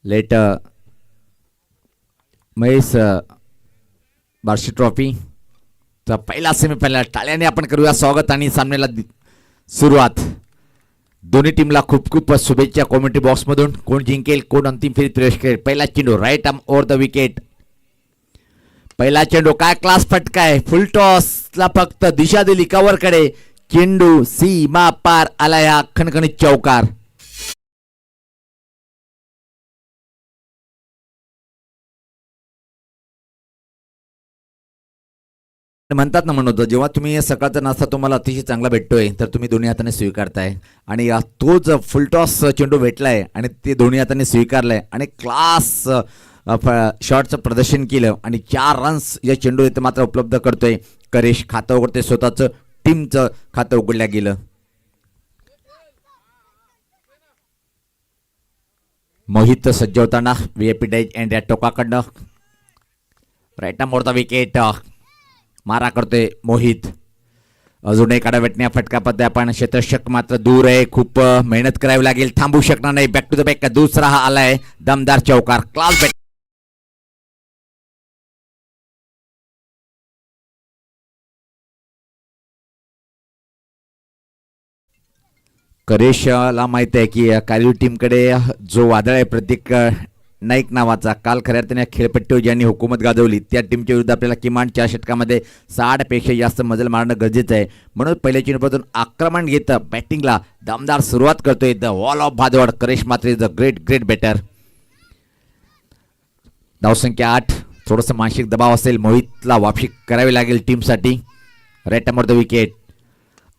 Late Mahesh Barshi ट्रॉफीचा पहिला semifinal टाळ्याने आपण करूया स्वागत आणि सामन्याला सुरुवात. दोन्ही टीमला खूप खूप शुभेच्छा कॉमेंट्री बॉक्समधून. कोण जिंकेल, कोण अंतिम फेरीत प्रवेश करेल. पहिला चेंडू right arm over the wicket. पहिला चेंडू काय क्लास फटका आहे. फुल टॉसला फक्त दिशा दिली कव्हरकडे. चेंडू सीमा पार आला या खणखणीत चौकार. म्हणतात ना म्हणून जेव्हा तुम्ही सकाळचा नाश्ता तुम्हाला अतिशय चांगला भेटतोय तर तुम्ही दोन्ही हाताने स्वीकारताय आणि तोच फुलटॉस चेंडू भेटलाय आणि ते दोन्ही हाताने स्वीकारलाय आणि क्लास शॉटचं प्रदर्शन केलं आणि 4 रन्स या चेंडू इथे मात्र उपलब्ध करतोय करेश. खातं उघडते स्वतःचं, टीमचं खातं उघडल्या गेलं. मोहित सज्ज होताना व्हीआयपी डायज अँड या टोकाकडनं राईट मोडता विकेट. मारा करतोय मोहित. अजून एक आडावेटण्या फटका पद्धती आपण क्षेत्ररक्षक मात्र दूर आहे. खूप मेहनत करावी लागेल, थांबू शकणार नाही. बॅक टू द बॅक दुसरा हा आलाय दमदार चौकार. Class bat. करेशला माहित आहे की काली टीमकडे जो वादळ आहे प्रतीक नाईक नावाचा, काल खऱ्या अर्थाने खेळपट्टीवर ज्यांनी हुकूमत गाजवली त्या टीमच्या विरुद्ध आपल्याला किमान 4 षटकामध्ये 60 पेक्षा जास्त मजल मारणं गरजेचं आहे. म्हणून पहिल्या चेंडूपासून आक्रमण घेतं बॅटिंगला दमदार सुरुवात करतोय द वॉल ऑफ भादवड. करेश मात्र इज अ ग्रेट बॅटर. धावसंख्या 8. थोडंसं मानसिक दबाव असेल, मोहितला वापसी करावी लागेल टीमसाठी. Write the wicket.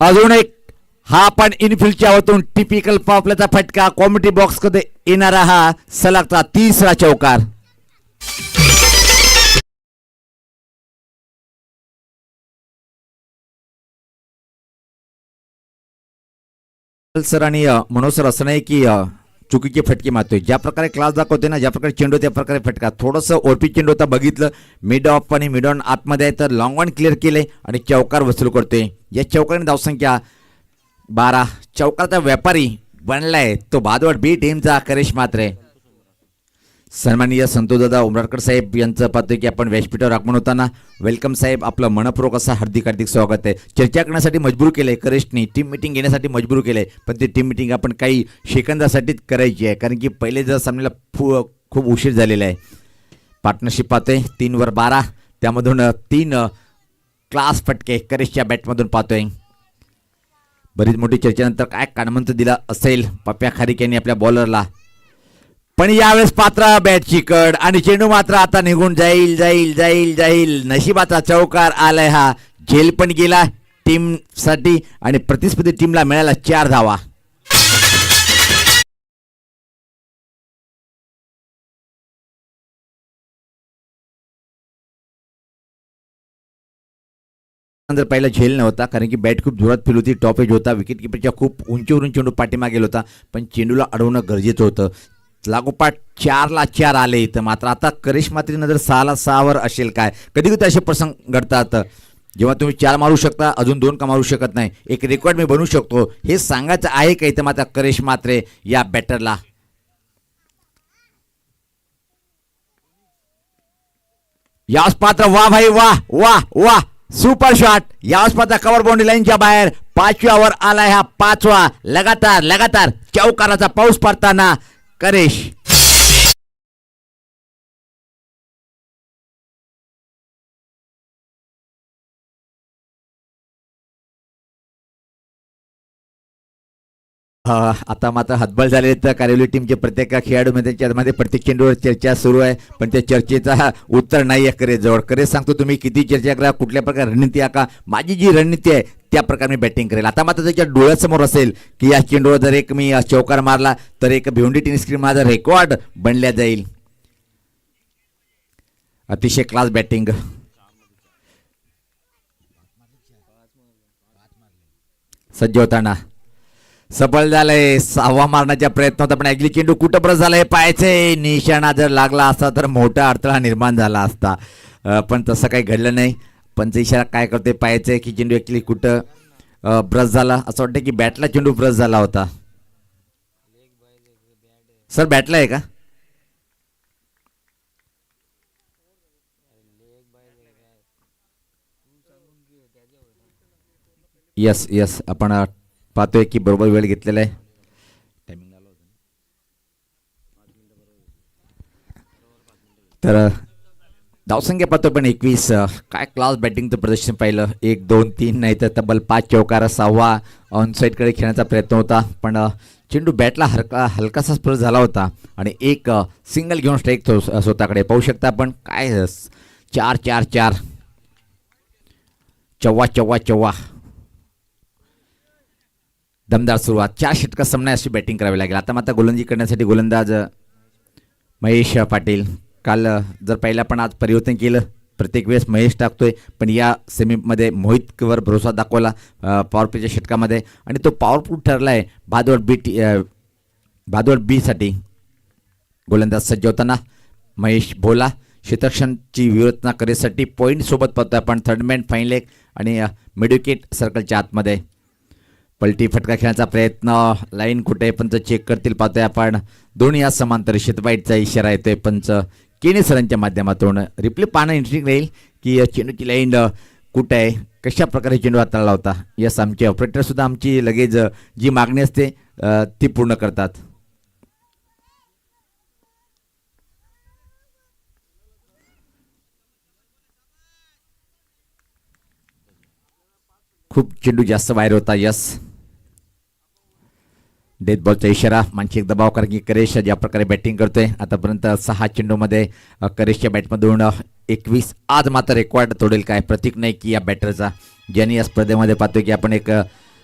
अजून एक हा पण इनफिल्डच्या वरतून टिपिकल पावपल्याचा फटका. कॉमेडी बॉक्स मध्ये येणारा हा सलगचा तिसरा चौकार. सर आणि मनोज सर असं नाही की चुकीचे फटके मारतोय. ज्या प्रकारे क्लास दाखवते ना, ज्या प्रकारे चेंडू त्या प्रकारे फटका. थोडंसं ओपी चेंडू होता बघितलं, मिड ऑफ आणि मिड ऑन आतमध्ये आहे तर लॉंग वन क्लिअर केले आणि चौकार वसूल करतोय. या चौकाने धावसंख्या 12. चौकाचा व्यापारी बनलाय तो भादवड बी टीमचा करेश मात्रे. सन्माननीय संतोषदादा उमराडकर साहेब यांचं पाहतोय की आपण व्यासपीठावर आगमन होताना. वेलकम साहेब, आपलं मनपूर्वक असं हार्दिक स्वागत आहे. चर्चा करण्यासाठी मजबूर केलंय करेशनी, टीम मिटिंग घेण्यासाठी मजबूर केलंय, पण ती टीम मिटिंग आपण काही सेकंदासाठीच करायची आहे कारण की पहिले जर सामन्याला खूप उशीर झालेला आहे. पार्टनरशिप पाहतोय 3 वर 12, त्यामधून 3 क्लास फटके करेशच्या बॅटमधून पाहतोय. बरीच मोठी चर्चेनंतर काय कानमंत दिला असेल पप्प्या खारीक यांनी आपल्या बॉलरला, पण यावेळेस पात्र बॅट चिकट आणि चेंडू मात्र आता निघून जाईल. नशिबाचा चौकार आलाय हा. झेल पण गेला टीमसाठी आणि प्रतिस्पर्धी टीमला मिळाला 4 धावा. जर पहिला झेल नव्हता कारण की बॅट खूप जोरात फिरत होती, टॉप एज होता, विकेट किपरच्या खूप उंचीवरून चेंडू पाठीमागे गेला होता, पण चेंडूला अडवणं गरजेचं होतं. लागोपाठ 4ला 4 आले इथं. मात्र आता करिश मात्री नजर 6ला 6वर असेल काय. कधी कधी असे प्रसंग घडतात जेव्हा तुम्ही 4 मारू शकता, अजून 2 का मारू शकत नाही. एक रेकॉर्ड मी बनवू शकतो हे सांगायचं आहे का इथं मात्र करिश मात्रे या बॅटरला. यास पात्र वा भाई वा सुपर शॉट. यास पात्र कव्हर बाउंड्री लाईनच्या बाहेर. 5व्यावर आलाय हा 5वा लगातार चौकाराचा पाऊस पडताना करेश. आता मात्र हतबल झाले तर कारेली टीमचे प्रत्येक खेळाडूमध्ये त्याच्यामध्ये प्रत्येक चेंडूवर चर्चा सुरू आहे, पण त्या चर्चेचा उत्तर नाही आहे करेश जवळ. करेश सांगतो तुम्ही किती चर्चा करा, कुठल्या प्रकारे रणनीती आका, माझी जी रणनीती आहे त्या प्रकारे मी बॅटिंग करेल. आता मात्र त्याच्या डोळ्यासमोर असेल की या चेंडूवर जर एक मी चौकार मारला तर एक भिवंडी टेनिस स्क्रीन माझा रेकॉर्ड बनल्या जाईल. अतिशय क्लास बॅटिंग. सज्ज होताना सफल झालंय. 6वा मारण्याच्या प्रयत्नात पण अगली चेंडू कुठं ब्रश झालाय, पायाचे निशाणा जर लागला असता तर मोठा अडथळा निर्माण झाला असता, पण तसं काही घडलं नाही. पंच इशारा काय करते पायाचे की चेंडू ॲक्च्युली कुठं ब्रश झाला. असं वाटतं की बॅटला चेंडू ब्रश झाला होता. सर बॅटला आहे का? यस यस आपण पाहतोय की बरोबर वेळ घेतलेला आहे. तर धावसंख्या पाहतो पण 21. काय क्लास बॅटिंगचं प्रदर्शन पाहिलं. 1 2 3 नाही तर तब्बल 5 चौकार. 6वा ऑनसाईडकडे खेळण्याचा प्रयत्न होता पण चेंडू बॅटला हलकासा स्पर्श झाला होता आणि एक सिंगल घेऊन स्ट्राईक स्वतःकडे पाहू शकता आपण. काय 4 4 4 चव्वा चव्वा चव्वा. दमदार सुरुवात. 4 षटका सामना अशी बॅटिंग करावी लागेल. आता मात्र गोलंदाजी करण्यासाठी गोलंदाज महेश पाटील. काल जर पहिला पण आज परिवर्तन केलं. प्रत्येक वेळेस महेश टाकतोय पण या सेमीमध्ये मोहितवर भरोसा दाखवला पॉवर प्लेच्या षटकामध्ये आणि तो पॉवरफुल ठरला आहे. भादवड बीसाठी गोलंदाज सज्ज होताना महेश भोला क्षेत्ररक्षणची विरोधना करण्यासाठी पॉईंट सोबत पाहतोय आपण. थर्डमॅन फाईन लेग आणि मिडविकेट सर्कलच्या आतमध्ये पलटी फटका खेळण्याचा प्रयत्न. लाईन कुठे पंच चेक करतील पाहतोय आपण. दोन्ही या समांतर शेतबाईटचा इशारा येतोय पंच केने सरांच्या माध्यमातून. रिप्ले पाहणं इंटरेस्टिंग राहील की चेंडूची लाईन कुठे आहे, कशा प्रकारे चेंडू हाताळला होता. यस आमचे ऑपरेटर सुद्धा आमची लगेच जी मागणी असते ती पूर्ण करतात. खूप चेंडू जास्त बाहेर होता. यस डेथ बॉलचा इशारा. मानसिक दबाव कारण की करेश ज्या प्रकारे बॅटिंग करतोय आतापर्यंत 6 चेंडूमध्ये करेशच्या बॅटमधून 21. आज मात्र रेकॉर्ड तोडेल काय प्रतीक नाही की या बॅटरचा, ज्यांनी या स्पर्धेमध्ये पाहतोय की आपण एक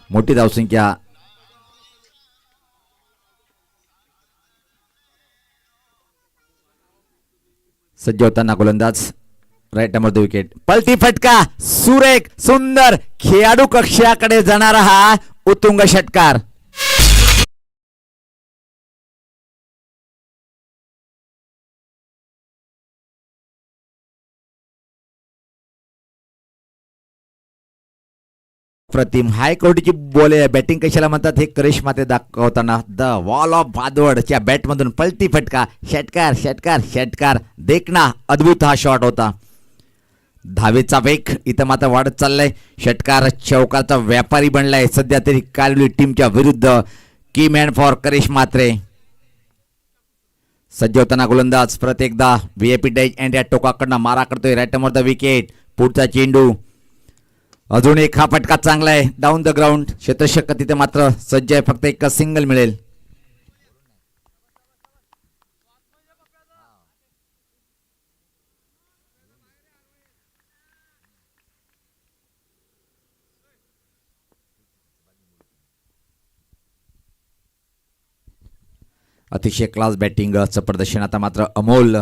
मोठी धावसंख्या सज्ज होताना गोलंदाज राईट नंबर 2 विकेट. पलटी फटका सुरेख सुंदर खेळाडू कक्षाकडे जाणारा हा उत्तुंग षटकार. प्रतिम हाय क्वालिटीची बॉल बॅटिंग कशाला म्हणतात हे करेश माते दाखवताना द वॉल ऑफ भादवडच्या बॅटमधून पलटी फटका. षटकार षटकार षटकार. देखना अद्भुत हा शॉट होता. धावेचा वेग इथं मात्र वाढत चाललाय. षटकार चौकाचा व्यापारी बनलाय सध्या तरी कालवी टीमच्या विरुद्ध. की मॅन फॉर करेश मात्रे. सज्ज होताना गोलंदाज परत एकदा व्हीआयपी डॅश अँड या टोकाकडनं मारा करतोय. Right number the wicket. पुढचा चेंडू अजून एक. हा फटका चांगला आहे डाऊन द ग्राउंड. क्षेत्ररक्षक तिथे मात्र सज्ज आहे. फक्त एक सिंगल मिळेल. अतिशय क्लास बॅटिंगचं प्रदर्शन. आता मात्र अमोल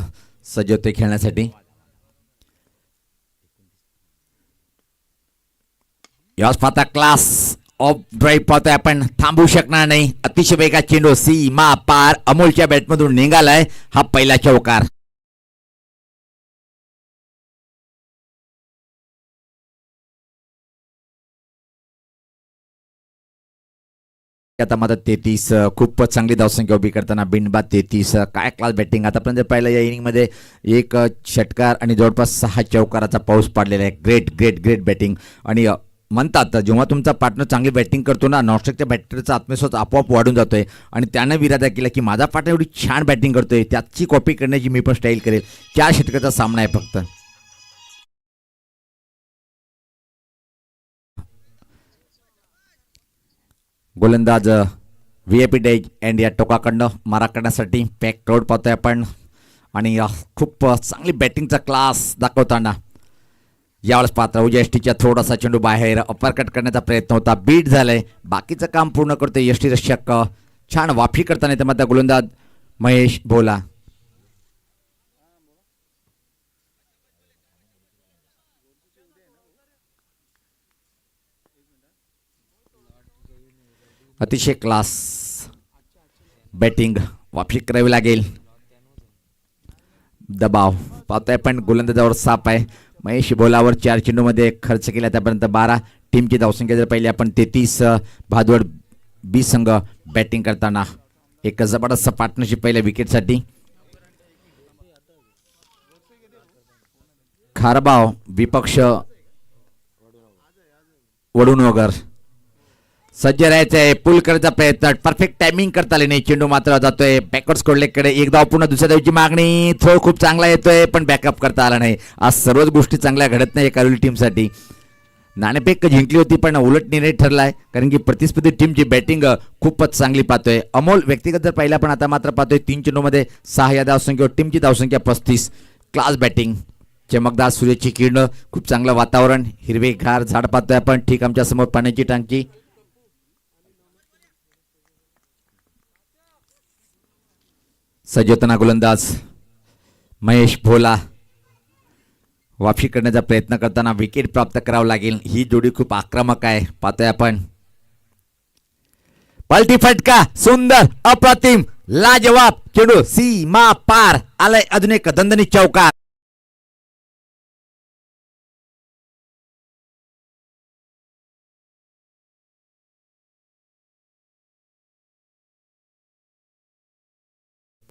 सज्ज होते खेळण्यासाठी. याच पाहता क्लास ऑफ ड्राईव्ह पाहतोय आपण. थांबू शकणार नाही. अतिशय वेगा चेंडू सीमा पार अमोलच्या बॅटमधून निघालाय. हा पहिला चौकार. आता मात्र 33. खूपच चांगली धावसंख्या उभी करताना बिनबाद 33. काय क्लास बॅटिंग. आतापर्यंत पहिल्या या इनिंगमध्ये एक षटकार आणि जवळपास 6 चौकाराचा पाऊस पाडलेला आहे. Great great great batting. आणि म्हणतात जेव्हा तुमचा पार्टनर चांगली बॅटिंग करतो ना नॉनस्ट्रिकच्या बॅटरचा आत्मविश्वास आपोआप वाढून जातोय आणि त्यानं विरादा केला की माझा पार्टनर एवढी छान बॅटिंग करतोय त्याची कॉपी करण्याची मी पण स्टाईल करेल. 4 षटकाचा सामना आहे फक्त. गोलंदाज व्हीआयपी डॅश अँड या टोकाकडनं मारा करण्यासाठी पॅक क्राऊड पाहतोय आपण. आणि खूप चांगली बॅटिंगचा क्लास दाखवताना यावेळेस पात्र उजव्या यष्टीच्या थोडासा चेंडू बाहेर अपरकट करण्याचा प्रयत्न होता. बीट झालाय. बाकीचं काम पूर्ण करतोय यष्टी रक्षक. छान वाफी करताना त्यामध्ये गोलंदाज महेश भोला. अतिशय क्लास बॅटिंग वाफी करावी लागेल. दबाव पाहतोय पण गोलंदाजावर साप आहे. महेश बोलावर 4 चेंडूमध्ये खर्च केला त्यापर्यंत 12. टीमची धावसंख्या जर पाहिली आपण 33. भादवड बी संघ बॅटिंग करताना एक जबरदस्त पार्टनरशिप पहिल्या विकेटसाठी. खारबाव विपक्ष वडून वगर सज्ज राहायचंय, पुल करायचा प्रयत्न, परफेक्ट टायमिंग करता आले नाही, चेंडू मात्र जातोय बॅकवर्ड स्कोरलेकडे. एक धाव पूर्ण दुसऱ्या धावची मागणी, थ्रो खूप चांगला येतोय पण बॅकअप करता आला नाही. आज सर्वच गोष्टी चांगल्या घडत नाही कारोली टीमसाठी. नाणेफेक जिंकली होती पण उलट निर्णय ठरलाय, कारण की प्रतिस्पर्धी टीमची बॅटिंग खूपच चांगली पाहतोय. अमोल व्यक्तिगत जर पाहिला पण आता मात्र पाहतोय 3 चेंडूमध्ये 6 या धावसंख्येवर टीमची धावसंख्या 35. क्लास बॅटिंग, चमकदार सूर्याची किरण, खूप चांगलं वातावरण, हिरवेगार झाड पाहतोय आपण. ठीक आमच्या समोर पाण्याची टांकी. सज्जोतना गोलंदाज महेश भोला वापसी करण्याचा प्रयत्न करताना विकेट प्राप्त करावं लागेल. ही जोडी खूप आक्रमक आहे, पाहतोय आपण. पलटी फटका, सुंदर, अप्रतिम, लाजवाब चेंडू सीमा पार आलाय. अजून एक दणदणीत चौकार.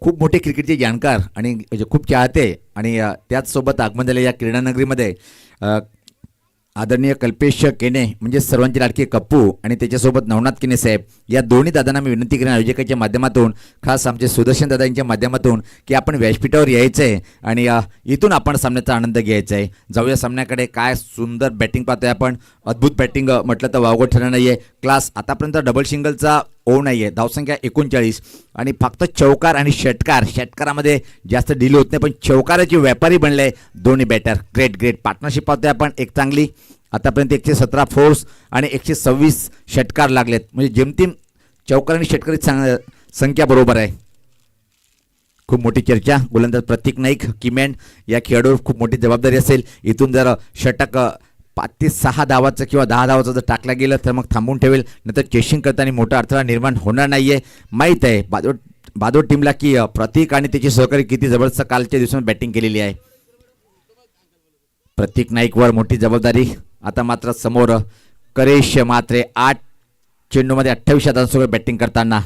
खूप मोठे क्रिकेटचे जाणकार आणि खूप चाहते आणि त्याचसोबत आगमन झाले या क्रीडानगरीमध्ये आदरणीय कल्पेश केने म्हणजे सर्वांचे लाडके कप्पू आणि त्याच्यासोबत नवनाथ केने साहेब, या दोन्ही दादांना मी विनंती करेन आयोजकाच्या माध्यमातून, खास आमचे सुदर्शन दादांच्या माध्यमातून, की आपण व्यासपीठावर यायचं आहे आणि इथून आपण सामन्याचा आनंद घ्यायचा आहे. जाऊया सामन्याकडे. काय सुंदर बॅटिंग पाहतोय आपण, अद्भुत बॅटिंग म्हटलं तर वावगं ठरणार नाही आहे. क्लास आतापर्यंत डबल सिंगलचा ओ नाही आहे. धावसंख्या 39 आणि फक्त चौकार आणि षटकार, षटकारामध्ये जास्त डील होत नाही पण चौकाराचे व्यापारी बनले दोन्ही बॅटर. ग्रेट ग्रेट पार्टनरशिप पाहतोय आपण एक चांगली. आतापर्यंत 117 फोर्स आणि 126 षटकार लागलेत, म्हणजे जेमतेम चौकार आणि षटकाराची संख्या बरोबर आहे. खूप मोठी चर्चा. गोलंदाज प्रतीक नाईक किमॅन या खेळाडूवर खूप मोठी जबाबदारी असेल. इथून जर षटक 5 ते 6 धावाचं किंवा 10 धावाचं जर टाकला गेलं तर मग थांबून ठेवेल, नंतर चेसिंग करताना मोठा अडथळा निर्माण होणार नाहीये. माहीत आहे बादोड टीमला की प्रतीक आणि त्याचे सहकारी किती जबरदस्त कालच्या दिवसात बॅटिंग केलेली आहे. प्रतीक नाईकवर मोठी जबाबदारी. आता मात्र समोर करेश मात्रे 8 चेंडूमध्ये 28 धावांसोबत बॅटिंग करताना.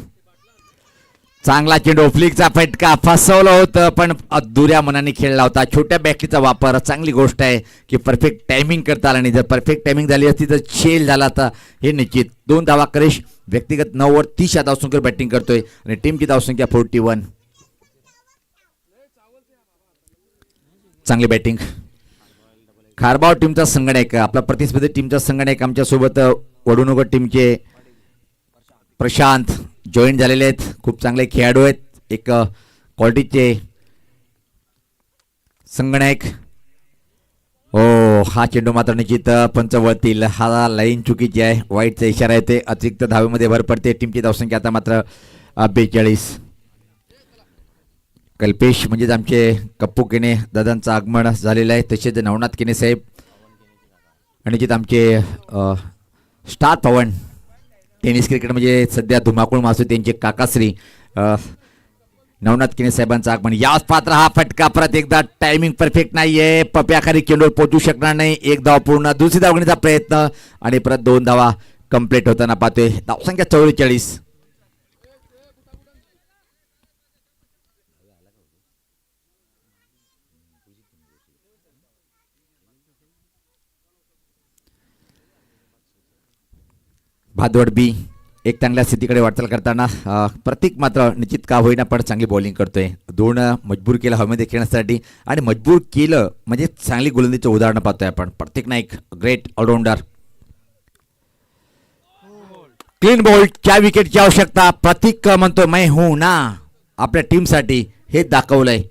चांगला चेंडू, फ्लिकचा फटका, फसवलं होतं पण अधुऱ्या मनाने खेळला होता. छोट्या बॅटरीचा वापर चांगली गोष्ट आहे की परफेक्ट टायमिंग करता आला नाही. जर परफेक्ट टायमिंग झाली असती तर छेल झाला तर हे निश्चित. 2 धावा करेश. व्यक्तिगत 9 वर 30 या धावसंख्येवर बॅटिंग करतोय आणि टीमची धावसंख्या 41. चांगली बॅटिंग. खारबाव टीमचा संगणक, आपला प्रतिस्पर्धी टीमचा संगणक आमच्यासोबत वडुनगर टीमचे प्रशांत जॉईन झालेले आहेत. खूप चांगले खेळाडू आहेत, एक क्वालिटीचे संगणक. हो, हा चेंडू मात्र निश्चित पंच वळतील. हा लाईन चुकीची आहे, वाईटचा इशारा येते. अतिरिक्त धावेमध्ये भर पडते. टीमची धावसंख्या आता मात्र 42. कल्पेश म्हणजेच आमचे कप्पू केने दादांचं आगमन झालेलं आहे. तसेच नवनाथ केने साहेब आणि निश्चित आमचे स्टार पवन टेनिस क्रिकेट म्हणजे सध्या धुमाकूळ मासू त्यांचे काकाश्री नवनाथ केने साहेबांचं आगमन. याच पात्र. हा फटका परत एकदा टायमिंग परफेक्ट नाहीये, पप्याखाली चेंडूवर पोहोचू शकणार नाही. 1 धाव पूर्ण. दुसरी धाव घेण्याचा प्रयत्न आणि परत 2 धावा कंप्लीट होताना पाहतोय. धावसंख्या 44. भादवड बी एक चांगल्या स्थितीकडे वाटचाल करताना प्रतीक मात्र निश्चित का होईना पण चांगली बॉलिंग करतोय. 2 मजबूर केलं हवेमध्ये खेळण्यासाठी आणि मजबूर केलं म्हणजे चांगली गोलंदाजीचं उदाहरण पाहतोय आपण. Prateek Naik great allrounder. Clean bowled, 4 विकेटची आवश्यकता. प्रतीक म्हणतोय मैं हूं ना, आपल्या टीमसाठी हे दाखवलंय.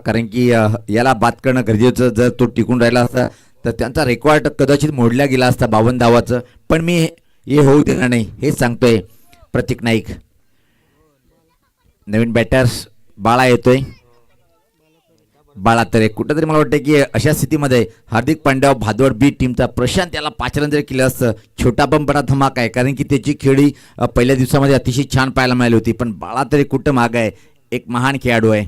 कारण की याला बाद करणं गरजेचं. जर तो टिकून राहिला असता तर त्यांचा रेकॉर्ड कदाचित मोडला गेला असता 52 धावाचं, पण मी हे होऊ देणार नाही हे सांगतोय प्रतीक नाईक. नवीन बॅटर्स बाळा येतोय. बाळा तर कुठंतरी मला वाटतं की अशा स्थितीमध्ये हार्दिक पांड्या भादवड बी टीमचा प्रशांत याला 5 रन जरी केलं असतं छोटा पण बडा धमाका आहे, कारण की त्याची खेळी पहिल्या दिवसामध्ये अतिशय छान पाहायला मिळाली होती. पण बाळा तरी कुठं माग आहे, एक महान खेळाडू आहे.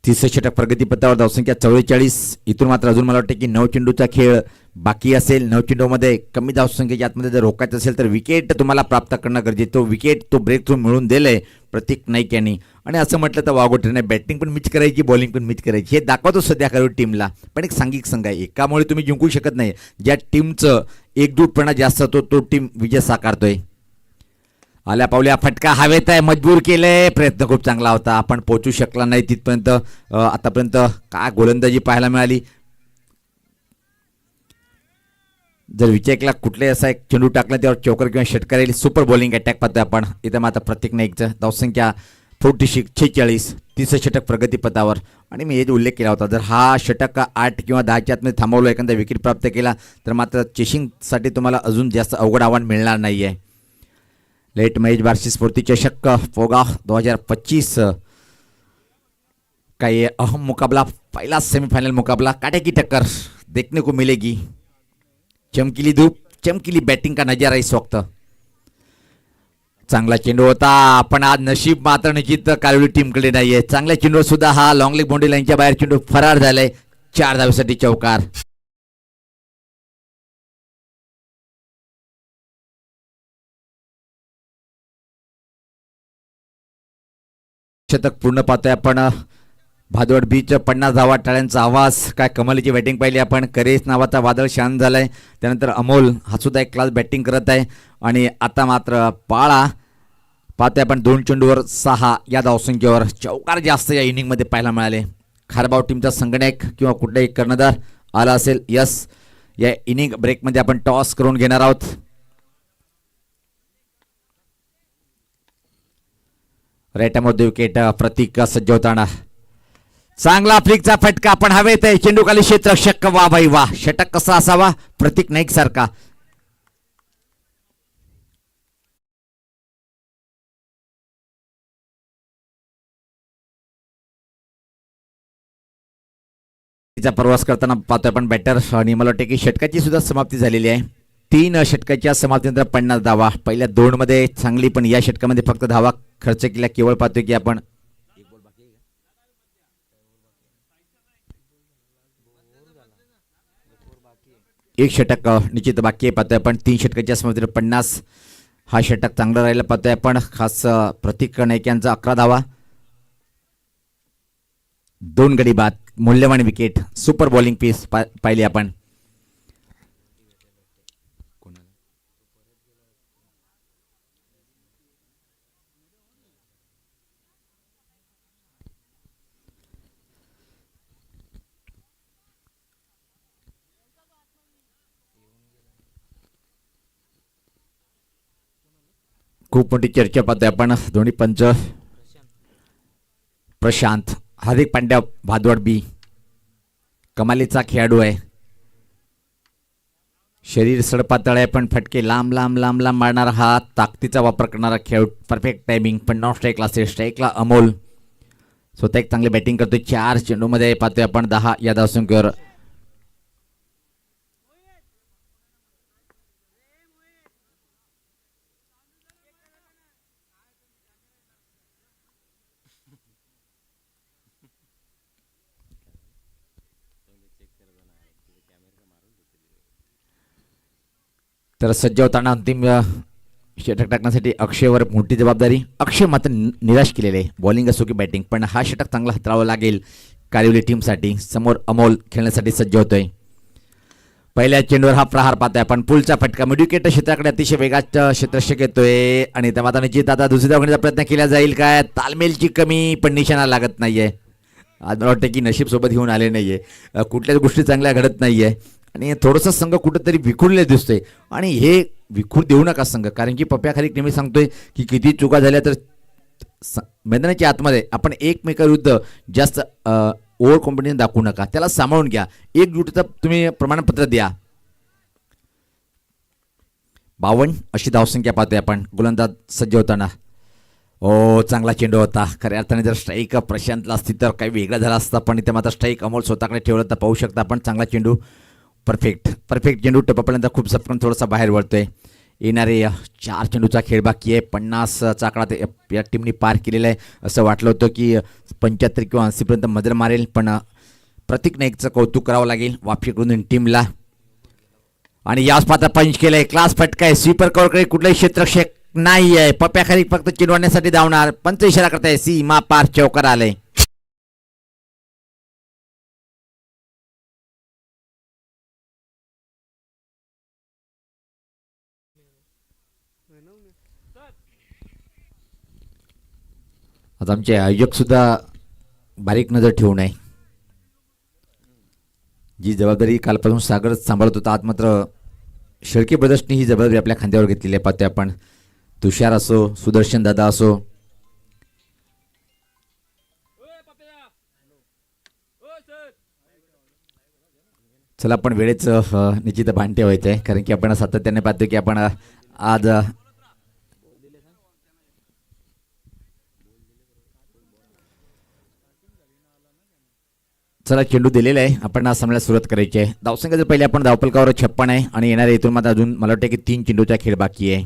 तिसरं षटक प्रगतीपथावर, धावसंख्या 44. इथून मात्र अजून मला वाटतं की 9 चेंडूचा खेळ बाकी असेल. 9 चेंडूमध्ये कमी धावसंख्येच्या आतमध्ये जर रोखायचं असेल तर विकेट तुम्हाला प्राप्त करणं गरजेचं. तो विकेट तो ब्रेक थ्रू मिळून दिलंय प्रतीक नाईक यांनी. आणि असं म्हटलं तर वाघोटेने बॅटिंग पण मिच करायची, बॉलिंग पण मिच करायची, हे दाखवतो सध्या करू टीमला. पण एक सांघिक संघ आहे, एकामुळे तुम्ही जिंकू शकत नाही. ज्या टीमचं एकजूटपणा जास्त होतो तो टीम विजय साकारतोय. आल्या पावल्या फटका हवेत आहे, मजबूर केलंय. प्रयत्न खूप चांगला होता, आपण पोहोचू शकला नाही तिथपर्यंत. आतापर्यंत काय गोलंदाजी पाहायला मिळाली. जर विकेटला कुठले असा एक चेंडू टाकला त्यावर चौकर किंवा षटकार येईल. सुपर बॉलिंग अटॅक पाहतोय आपण इथं. मात्र प्रत्येक नाईकचं धावसंख्या 46. तिसरं षटक प्रगतीपथावर. आणि मी हे उल्लेख केला होता, जर हा षटक 8 किंवा 10च्या आतमध्ये थांबवलं, एखादा विकेट प्राप्त केला तर मात्र चेसिंगसाठी तुम्हाला अजून जास्त अवघड आव्हान मिळणार नाही आहे. लेट महेश बार्शी स्फूर्ती चषक फोगा 2025 का ये अहम मुकाबला, पहला सेमीफाइनल मुकाबला, काटे की टक्कर देखने को मिलेगी. चमकीली धूप, चमकीली बैटिंग का नजारा इस वक्त. चांगला चेंडू होता, पण आज नशीब मात्र निश्चित कालवडी टीमकडे नाहीये. चांगल्या चेंडूवर सुद्धा हा लॉंग लेग बाउंड्री लाईनच्या बाहेर चेंडू फरार झालाय. 4 धावेसाठी चौकार. शतक पूर्ण पाहतोय आपण. भादवड बीच 50 धावा, टाळ्यांचा आवाज. काय कमालीची बॅटिंग पाहिली आपण. करेस नावाचा वादळ शांत झालाय. त्यानंतर अमोल हा सुद्धा एक क्लास बॅटिंग करत आहे. आणि आता मात्र पाळा पाहतोय आपण 2 चेंडूवर 6 या धावसंख्येवर. चौकार जास्त या इनिंगमध्ये पाहायला मिळाले. खारबाव टीमचा संगणक किंवा कुठलाही कर्णधार आला असेल. यस, या इनिंग ब्रेकमध्ये आपण टॉस करून घेणार आहोत. रेटामध्ये विकेट प्रतीक सज्ज होताना. चांगला फ्लिकचा फटका, पण हवेत आहे. चेंडू खाली क्षेत्ररक्षक. वा भाई वा. षटक कसा असावा प्रतीक नाईक सारखा. प्रवास करताना पाहतोय आपण बॅटर. आणि मला वाटतं की षटकाची सुद्धा समाप्ती झालेली आहे. 3 षटकाच्या समाप्तीनंतर 50 धावा. पहिल्या 2 मध्ये चांगली, पण या षटकामध्ये फक्त धावा खर्च केल्या. केवळ पाहतोय की आपण एक षटक निश्चित बाकी आहे. पाहतोय आपण 3 षटकाच्या समाप्तीनंतर 50. हा षटक चांगला राहिला पाहतोय आपण. खास प्रतीक नाईक यांचा 11 धावा, 2 गडी बाद, मूल्यवान विकेट, सुपर बॉलिंग पीस पाहिली आपण. खूप मोठी चर्चा पाहतोय आपण. दोन्ही पंच प्रशांत, हार्दिक पांड्या भादवड बी कमालीचा खेळाडू आहे. शरीर सडपातळ आहे, पण फटके लांब लांब लांब लांब मारणारा हा ताकदीचा वापर करणारा खेळाडू. परफेक्ट टायमिंग, पण नॉन स्ट्राईकला असेल. स्ट्राईकला अमोल स्वतः एक चांगली बॅटिंग करतोय. 4 चेंडूमध्ये पाहतोय आपण 10 या धावसंख्येवर. तर सज्ज होताना अंतिम षटक टाकण्यासाठी अक्षयवर मोठी जबाबदारी. अक्षय मात्र निराश केलेले आहे, बॉलिंग असो की बॅटिंग. पण हा षटक चांगला हाताळावा लागेल कारिवली टीमसाठी. समोर अमोल खेळण्यासाठी सज्ज होतोय. पहिल्या चेंडूवर हा प्रहार पाहतोय आपण. पुलचा फटका मिडविकेट क्षेत्राकडे अतिशय वेगात क्षेत्ररक्षक येतोय. आणि त्या मात्र निश्चित आता दुसरी धावण्याचा प्रयत्न केला जाईल. काय तालमेलची कमी, पण निशाणा लागत नाहीये. आज मला वाटतं की नशीब सोबत घेऊन आले नाहीये. कुठल्याच गोष्टी चांगल्या घडत नाहीये. आणि थोडंसं संघ कुठंतरी विखुरले दिसतोय. आणि हे विखूर देऊ नका संघ, कारण की पप्प्या खाली नेहमी सांगतोय की किती चुका झाल्या तर मैदानाच्या आतमध्ये आपण एकमेकाविरुद्ध जास्त ओव्हर कॉम्पिटिशन दाखवू नका. त्याला सांभाळून घ्या. एकजुटीचं तुम्ही प्रमाणपत्र द्या. 52 अशी धावसंख्या पाहतोय आपण. गोलंदाज सज्ज होताना. ओ, चांगला चेंडू होता. खऱ्या अर्थाने जर स्ट्राईक प्रशांतला असती तर काही वेगळा झाला असता, पण इथे मात्र स्ट्राईक अमोल स्वतःकडे ठेवलं तर पाहू शकता आपण. चांगला चेंडू, परफेक्ट चेंडू टप्प्यापर्यंत खूप झपकन थोडासा बाहेर वळतोय. येणारे 4 चेंडूचा खेळ बाकी आहे. 50चा आकडा ते या टीमनी पार केलेला आहे. असं वाटलं होतं की 75 किंवा 80पर्यंत मजल मारेल, पण प्रतीक नाईकचं कौतुक करावं लागेल वापशीकडून टीमला. आणि याच पात्र पंच केलंय. क्लास फटका आहे. स्वीपर कव्हरकडे कुठलाही क्षेत्रक्षक नाही आहे. पप्प्याखाली फक्त चिडवण्यासाठी धावणार. पंच इशारा करताय सीमा पार चौकार आलंय. आता आमचे आयोजक सुद्धा बारीक नजर ठेवून आहे. जी जबाबदारी कालपासून सागर सांभाळत होता, आज मात्र शेळके ब्रदर्सनी ही जबाबदारी आपल्या खांद्यावर घेतलेली आहे. पाहतोय आपण तुषार असो, सुदर्शन दादा असो. चला आपण वेळेच निश्चित भान ठेवायचं आहे, कारण की आपण सातत्याने पाहतो की आपण आज चला चेंडू दिलेला आहे. आपण आज सामन्याला सुरुवात करायची आहे. धावसंख्या पहिले आपण धावपलकावर 56 आहे आणि येणाऱ्या इथून मात्र अजून मला वाटतं की 3 चेंडूचा खेळ बाकी आहे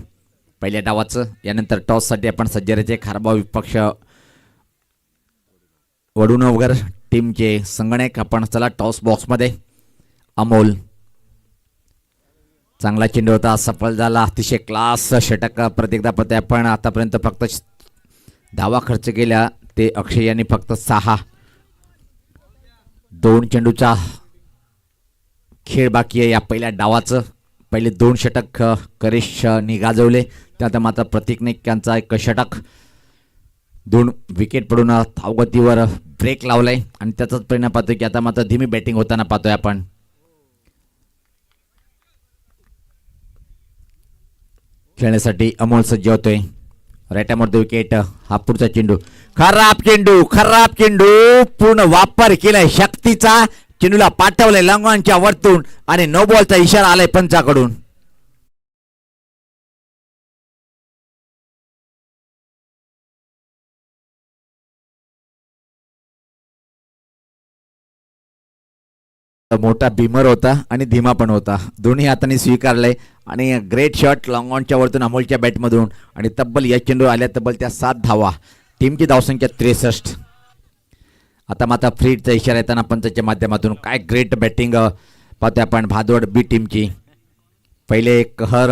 पहिल्या डावाचं. यानंतर टॉससाठी आपण सज्जराचे खारबा विपक्ष वडूनगर टीमचे संगणक. आपण चला टॉस बॉक्समध्ये. अमोल चांगला चेंडू होता, सफल झाला. अतिशय क्लास षटक प्रत्येकदा पते. आपण आतापर्यंत फक्त धावा खर्च केल्या ते अक्षय यांनी फक्त 6. 2 चेंडूचा खेळ बाकी आहे या पहिल्या डावाचं. पहिले 2 षटक करेशनी गाजवले, त्यात मात्र प्रतीक नाईक यांचा एक षटक. 2 विकेट पडून धावगतीवर ब्रेक लावलाय आणि त्याचाच परिणाम पाहतोय की आता मात्र धीमी बॅटिंग होताना पाहतोय आपण. खेळण्यासाठी अमोल सज्ज होतोय. राईटामध्ये विकेट. हा पुढचा चेंडू खराब चेंडू पूर्ण वापर केलाय शक्तीचा. चेंडूला पाठवलाय लंगवानच्या वरतून आणि नो बॉलचा इशारा आलाय पंचाकडून. मोठा भीमर होता आणि धीमा पण होता, दोन्ही हातांनी स्वीकारलंय आणि ग्रेट शॉट लॉंग ऑनच्या वरतून अमोलच्या बॅटमधून. आणि तब्बल या चेंडू आल्या तब्बल त्या 7 धावा. टीमची धावसंख्या 63. आता मात्र फ्रीडचा इशारा येताना पंचाच्या माध्यमातून. काय ग्रेट बॅटिंग पाहतोय आपण भादवड बी टीमची. पहिले कहर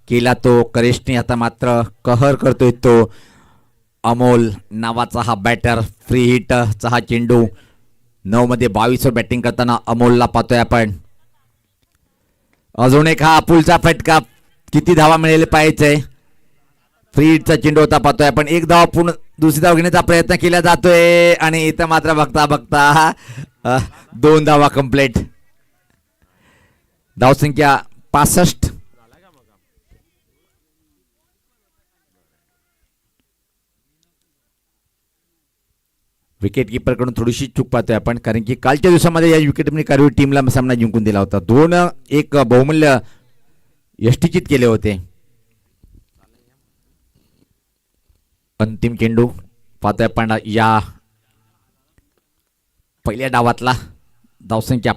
केला तो करेशने, आता मात्र कहर करतोय तो अमोल नावाचा हा बॅटर. फ्री हिटचा हा चेंडू. 9 मध्ये 22 वर बॅटिंग करताना अमोलला पाहतोय आपण. अजून एक हा पुलचा फटका. किती धावा मिळेल पाहायचंय. फ्री हिटचा चेंडू होता पाहतोय आपण. 1 धाव पूर्ण दुसरी धाव घेण्याचा प्रयत्न केला जातोय आणि इथं मात्र बघता बघता 2 धावा कंप्लीट. धावसंख्या 65. विकेट कीपरकडून थोडीशी चूक पाहतोय आपण, कारण की कालच्या दिवसामध्ये या विकेटने कारवी टीमला सामना जिंकून दिला होता. 2-1 बहुमूल्य यष्टीचित केले होते. अंतिम चेंडू पाहतोय आपण या पहिल्या डावातला. धावसंख्या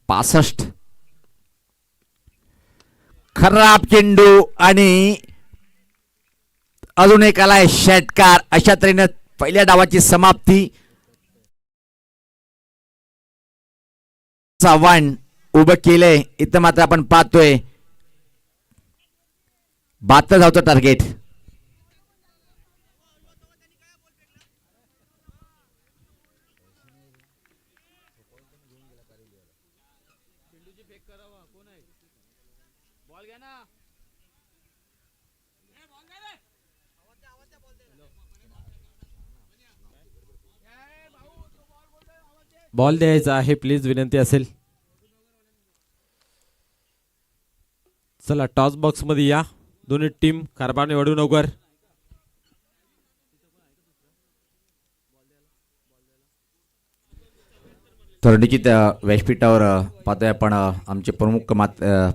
65. खराब चेंडू आणि अजून एक आलाय षटकार. अशा तऱ्हेने पहिल्या डावाची समाप्ती. 1 उभं केलंय. इथं मात्र आपण पाहतोय 72 धावचं टार्गेट. बॉल द्यायचा आहे प्लीज, विनंती असेल. चला टॉस बॉक्स मध्ये या दोन्ही टीम. कारभार वडूनगर. तर निश्चित व्यासपीठावर पाहतोय आपण आमचे प्रमुख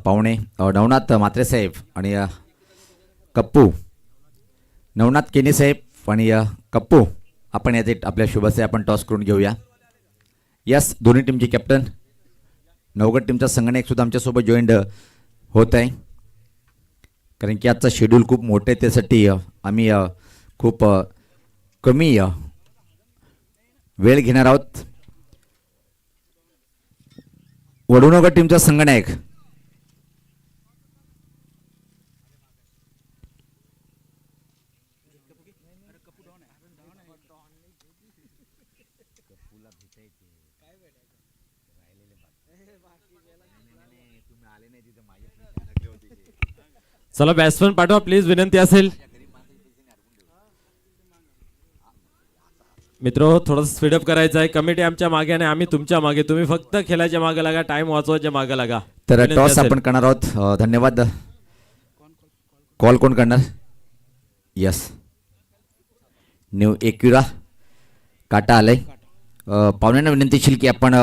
पाहुणे नवनाथ म्हात्रे साहेब आणि कप्पू. नवनाथ केने साहेब आणि कप्पू, आपण याचे आपल्या शुभसे आपण टॉस करून घेऊया. यस, दोन्ही टीमचे कॅप्टन. नवगड टीमचा संगणक सुद्धा आमच्यासोबत जॉईंड होत आहे. कारण की आजचा शेड्यूल खूप मोठं आहे, त्यासाठी आम्ही खूप कमी वेळ घेणार आहोत. वडूनगर टीमचा संघनायक चला बॅट्समन पाठवा प्लीज, विनंती असेल. मित्र थोडंसं स्पीडअप करायचं आहे. कमिटी आमच्या मागे आणि आम्ही तुमच्या मागे. तुम्ही फक्त खेळाच्या मागे लागा, टाइम वाचवायच्या मागे लागा. तर विनंती टॉस असेल. आपण करणार आहोत. धन्यवाद. कॉल कोण करणार? यस, न्यू एक्युरा काटा आलंय. पाहुण्यांना विनंती असेल की आपण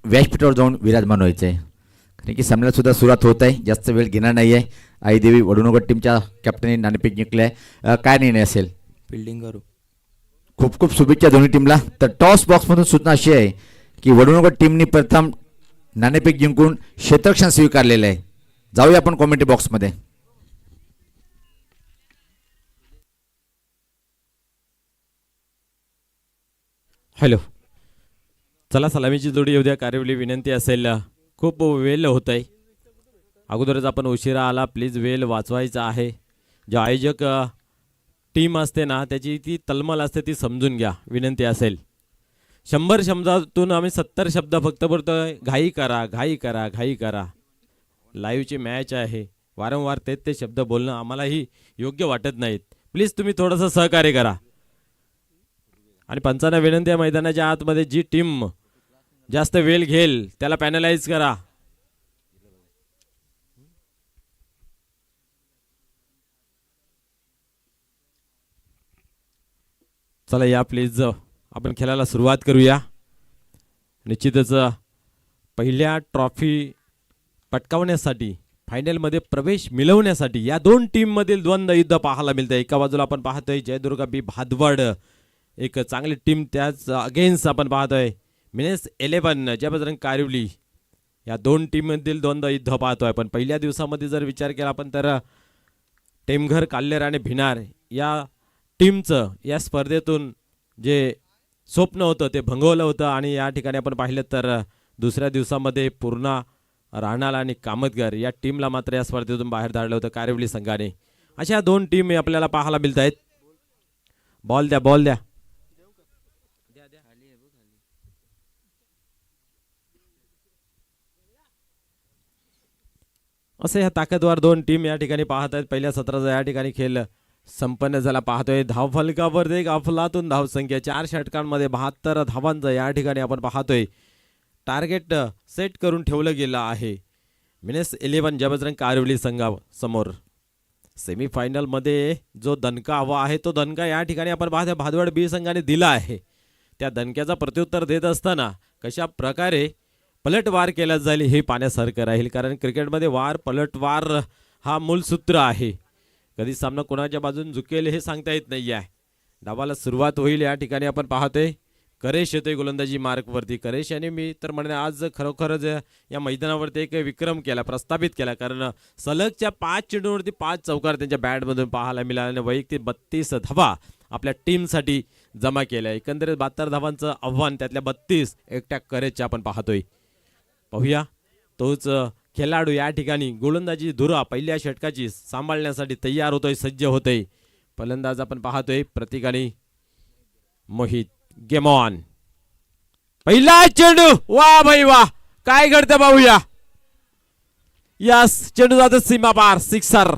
व्यासपीठावर जाऊन विराजमान व्हायचं आहे, कारण की सामन्याला सुद्धा सुरुवात होत आहे. जास्त वेळ घेणार नाही आहे. आई देवी वडूनगर टीमच्या कॅप्टनने नाणेफेक जिंकले आहे. काय निर्णय असेल? फिल्डिंग करू. खूप खूप शुभेच्छा दोन्ही टीमला. तर टॉस बॉक्समधून सूचना अशी आहे की वडूनगर टीमने प्रथम नाणेफेक जिंकून क्षेत्ररक्षण स्वीकारलेलं आहे. जाऊया आपण कॉमेंट्री बॉक्समध्ये. हॅलो, चला सलामीची जोडी येऊ द्या. कार्यवली विनंती असेल, खूप वेळ होत आहे. अगोदरच आपण उशिरा आला, प्लीज वेळ वाचवायचा आहे. जे आयोजक टीम असते ना, त्याची ती तलमल असते, ती समजून घ्या. विनंती असेल. 100 शब्दातून आम्ही 70 शब्द फक्त बोलतोय. घाई करा, घाई करा, घाई करा. लाईव्हची मॅच आहे, वारंवार ते शब्द बोलणं आम्हालाही योग्य वाटत नाहीत. प्लीज तुम्ही थोडंसं सहकार्य करा. आणि पंचांना विनंती आहे, मैदानाच्या आतमध्ये जी टीम जास्त वेळ घेईल त्याला पॅनलाइज करा. चला या प्लीज, आपण खेळायला सुरुवात करूया. निश्चितच पहिल्या ट्रॉफी पटकावण्यासाठी, फायनलमध्ये प्रवेश मिळवण्यासाठी या दोन टीममधील द्वंद्व युद्ध पाहायला मिळतं. एका बाजूला आपण पाहतोय जयदुर्गा बी भादवड, एक चांगली टीम, त्याच अगेन्स्ट आपण पाहतोय मिनेस 11 जयबजरंग कारिवली. या दोन टीममधील द्वंद्व युद्ध पाहतोय. पण पहिल्या दिवसामध्ये जर विचार केला आपण तर टेमघर, काल्हेर आणि भिनार या टीमचं या स्पर्धेतून जे स्वप्न होतं ते भंगवलं होतं. आणि या ठिकाणी आपण पाहिलं तर दुसऱ्या दिवसामध्ये पूर्णा, राहणाला आणि कामतगर या टीमला मात्र या स्पर्धेतून बाहेर धाडलं होतं कारिवली संघाने. अशा दोन टीम आपल्याला पाहायला मिळत आहेत. बॉल द्या, बॉल द्या. असे ह्या ताकदवार दोन टीम या ठिकाणी पाहत आहेत. पहिल्या सत्राचा या ठिकाणी खेळ संपन्न झाला पाहतोय. धाव फलकावर एक अफलातून धावसंख्या, 4 षटकांमध्ये 72 धावांचं या ठिकाणी आपण पाहतोय टार्गेट सेट करून ठेवलं गेलं आहे मिनेस 11 जयबजरंग कारिवली संघासमोर. सेमीफायनलमध्ये जो दणका हवा आहे तो दणका या ठिकाणी आपण पाहतोय भादवड बी संघाने दिला आहे. त्या दणक्याचा प्रत्युत्तर देत असताना कशा प्रकारे पलटवार केला जाईल हे पाहण्यासारखं राहील. कारण क्रिकेटमध्ये वार पलटवार हा मूलसूत्र आहे. कधी सामना कोणाच्या बाजून झुकेल हे सांगता येत नाही आहे. डावाला सुरुवात होईल. या ठिकाणी आपण पाहतोय करेश येतोय गोलंदाजी मार्कवरती. करेश यांनी मी तर म्हणेन आज खरोखरच या मैदानावरती एक विक्रम केला, प्रस्थापित केला. कारण सलगच्या 5 चेंडूवरती 5 चौकार त्यांच्या बॅटमधून पाहायला मिळाले. वैयक्तिक 32 धावा आपल्या टीमसाठी जमा केल्या. एकंदरीत 72 धावांचं आव्हान, त्यातल्या 32 एकट्या करेशच्या आपण पाहतोय. पाहूया तोच खेळाडू या ठिकाणी गोलंदाजी धुरा पहिल्या षटकाची सांभाळण्यासाठी तयार होतोय, सज्ज होतोय. फलंदाज आपण पाहतोय प्रतिकानी मोहित. Game on. पहिला चेंडू, वा भाई वा, काय घडतं पाहूया. यस, चेंडू जातो सीमा पार, सिक्सर.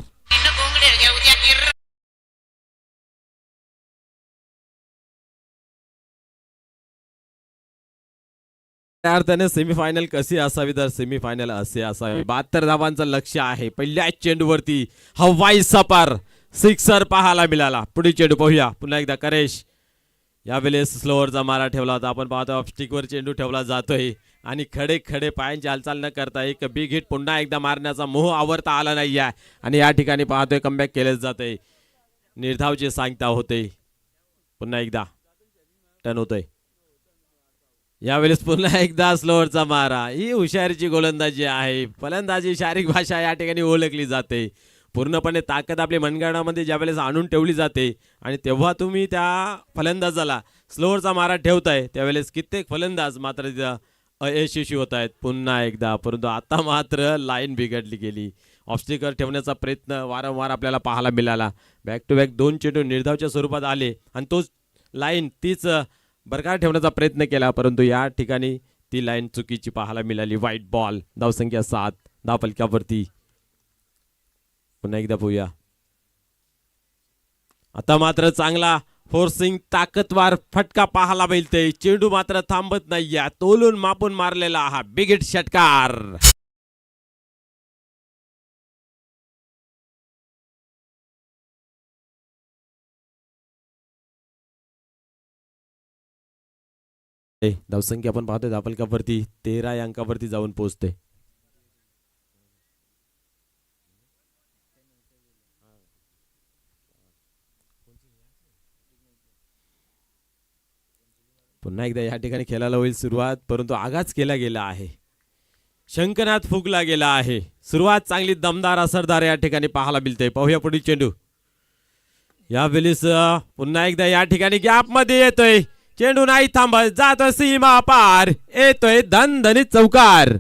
अर्थाने सेमीफायनल कशी असावी तर सेमीफायनल असे असावे. 72 धावांचं लक्ष आहे. पहिल्या चेंडूवरती हवाई सपार सिक्सर पाहायला मिळाला. पुढे चेंडू पाहूया पुन्हा एकदा. करेश यावेळेस स्लोअरचा मारा ठेवला होता. आपण पाहतो ऑफस्टिकवर चेंडू ठेवला जातोय आणि खडे खडे पायांची हालचाल न करता एक बिग हिट पुन्हा एकदा मारण्याचा मोह आवरता आला नाही आहे. आणि या ठिकाणी पाहतोय कमबॅक केलेच जाते. निर्धावची सांगता होते. पुन्हा एकदा टर्न होतोय. यावेळेस पुन्हा एकदा स्लोअरचा मारा. ही हुशारीची गोलंदाजी आहे. फलंदाजी शारीरिक भाषा या ठिकाणी ओळखली जाते. पूर्णपणे ताकद आपली मनगटामध्ये ज्यावेळेस आणून ठेवली जाते आणि तेव्हा तुम्ही त्या फलंदाजाला स्लोअरचा मारा ठेवताय त्यावेळेस कित्येक फलंदाज मात्र तिथं अयशस्वी होत आहेत पुन्हा एकदा. परंतु आता मात्र लाईन बिघडली गेली. ऑब्स्टिकल ठेवण्याचा प्रयत्न वारंवार आपल्याला पाहायला मिळाला. बॅक टू बॅक 2 चेंडू निर्धावच्या स्वरूपात आले आणि तोच लाईन तीच बरकरार ठेवण्याचा प्रयत्न केला, परंतु या ठिकाणी ती लाईन चुकीची पाहायला मिळाली. White ball. धावसंख्या 7 धावफलकावरती. पुन्हा एकदा पाहूया. आता मात्र चांगला फोर्सिंग ताकदवार फटका पाहायला मिळते. चेंडू मात्र थांबत नाहीये. तोलून मापून मारलेला हा बिग हिट षटकार. धावसंख्या आपण पाहतोय धावफलकावरती 13 या अंकावरती जाऊन पोहोचते. पुन्हा एकदा या ठिकाणी खेळायला होईल सुरुवात, परंतु आगाच केला गेला आहे. शंखनाद फुगला गेला आहे. सुरुवात चांगली दमदार असरदार या ठिकाणी पाहायला मिळते. पाहूया पुढील चेंडू. यावेळेस पुन्हा एकदा या ठिकाणी गॅप मध्ये येतोय. चेंडू नाही थांबत. जातोय सीमा पार. येतोय धनधनीत चौकार.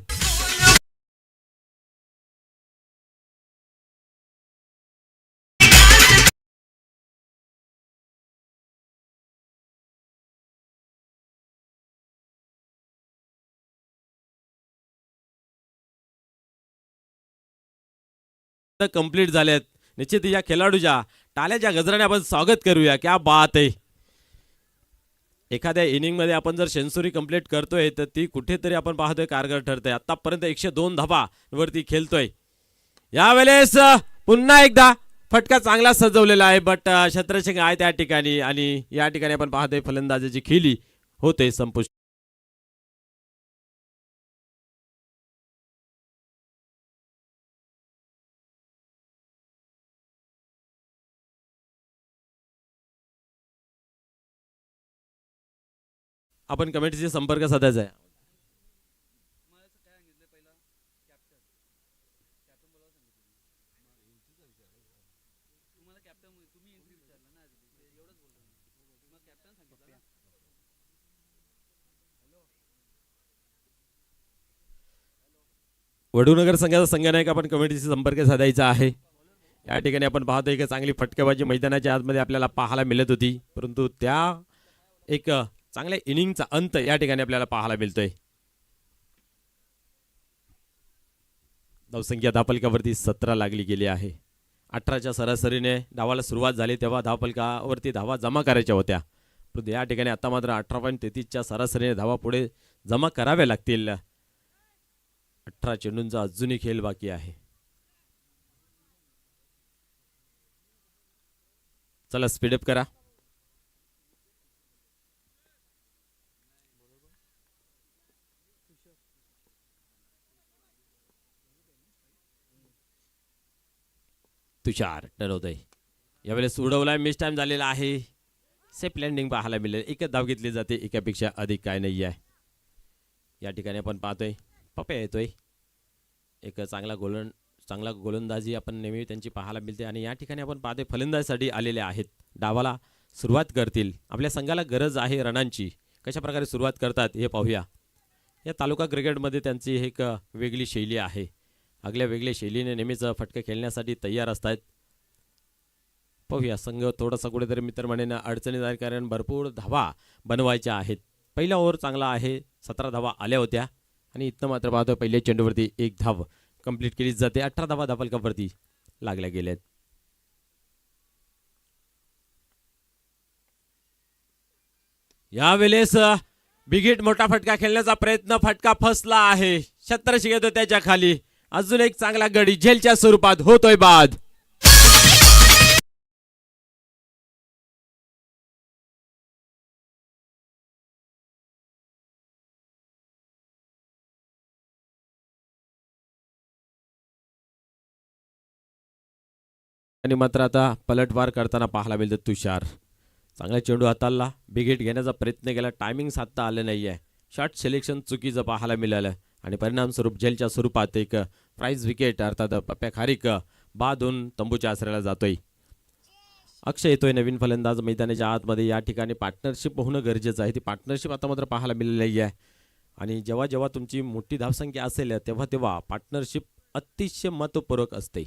कंप्लीट झालेत. निश्चित या खेळाडूच्या टाळ्याच्या गजराने आपण स्वागत करूया. क्या बात आहे. एखाद्या इनिंग मध्ये आपण जर सेंचुरी कंप्लीट करतोय तर ती कुठेतरी आपण पाहतोय कारगर ठरते. आतापर्यंत 102 धावा वरती खेळतोय. यावेळेस पुन्हा एकदा फटका चांगला सजवलेला आहे, बट क्षेत्ररक्षक आहे त्या ठिकाणी आणि या ठिकाणी आपण पाहतोय फलंदाजाची खेळी होते संपुष्ट. आपण कमिटीशी संपर्क साधायचा आहे. वडूनगर संघाचा संघनायक आपण कमिटीशी संपर्क साधायचा आहे. या ठिकाणी आपण पाहतोय की चांगली फटकेबाजी मैदानाच्या आतमध्ये आपल्याला पाहायला मिळत होती, परंतु त्या एक चांगल्या इनिंगचा अंत या ठिकाणी आपल्याला पाहायला मिळतोय. धावसंख्या धावफलकावरती 17 लागली गेली आहे. 18च्या सरासरीने धावाला सुरुवात झाली तेव्हा धावफलकावरती धावा जमा करायच्या होत्या, परंतु या ठिकाणी आता मात्र 18.33च्या सरासरीने धावा पुढे जमा कराव्या लागतील. 18 चेंडूंचा अजूनही खेळ बाकी आहे. चला स्पीडअप करा. तुषार ठरवतोय. यावेळेस उडवलाय. मिस टाइम झालेला आहे. सेफ लँडिंग पाहायला मिळेल. एकच धाव घेतली जाते, एकापेक्षा अधिक काय नाही आहे. या ठिकाणी आपण पाहतोय पप्या येतोय. एक चांगला गोलंदाजी आपण नेहमी त्यांची पाहायला मिळते आणि या ठिकाणी आपण पाहतोय फलंदाजीसाठी आलेले आहेत. डावाला सुरुवात करतील. आपल्या संघाला गरज आहे रनांची. कशा प्रकारे सुरुवात करतात हे पाहूया. या तालुका क्रिकेटमध्ये त्यांची एक वेगळी शैली आहे. अगल्या वेगळ्या शैलीने नेहमीच फटके खेळण्यासाठी तयार असतात. पाहूया. संघ थोडासा कुठेतरी मित्रमंडळींना अडचणीत आहे, कारण भरपूर धावा बनवायच्या आहेत. पहिला ओव्हर चांगला आहे. 17 धावा आल्या होत्या आणि इथं मात्र पाहतो पहिल्या चेंडूवरती 1 धाव कंप्लीट केली जाते. 18 धावा धावफलकावरती लागल्या गेल्यात. यावेळेस बिग हिट मोठा फटका खेळण्याचा प्रयत्न. फटका फसला आहे. क्षेत्ररक्षक येतो त्याच्या खाली. अजून एक चांगला गडी झेलच्या स्वरूपात होतोय बाद. आणि मात्र आता पलटवार करताना पाहायला मिळतं तुषार. चांगला चेंडू हाताळला. बिग हिट घेण्याचा प्रयत्न केला. टायमिंग साधता आलं नाहीये. शॉट सिलेक्शन चुकीचं पाहायला मिळालं आणि परिणामस्वरूप झेलच्या स्वरूपात एक प्राइज विकेट अर्थात पप्प्या खारीक बादून तंबूच्या आसऱ्याला जातोय. अक्षय येतोय नवीन फलंदाज मैदानाच्या आतमध्ये. या ठिकाणी पार्टनरशिप होणं गरजेचं आहे. ती पार्टनरशिप आता मात्र पाहायला मिळालेली आहे. आणि जेव्हा जेव्हा तुमची मोठी धावसंख्या असेल तेव्हा तेव्हा पार्टनरशिप अतिशय महत्वपूर्ण असते.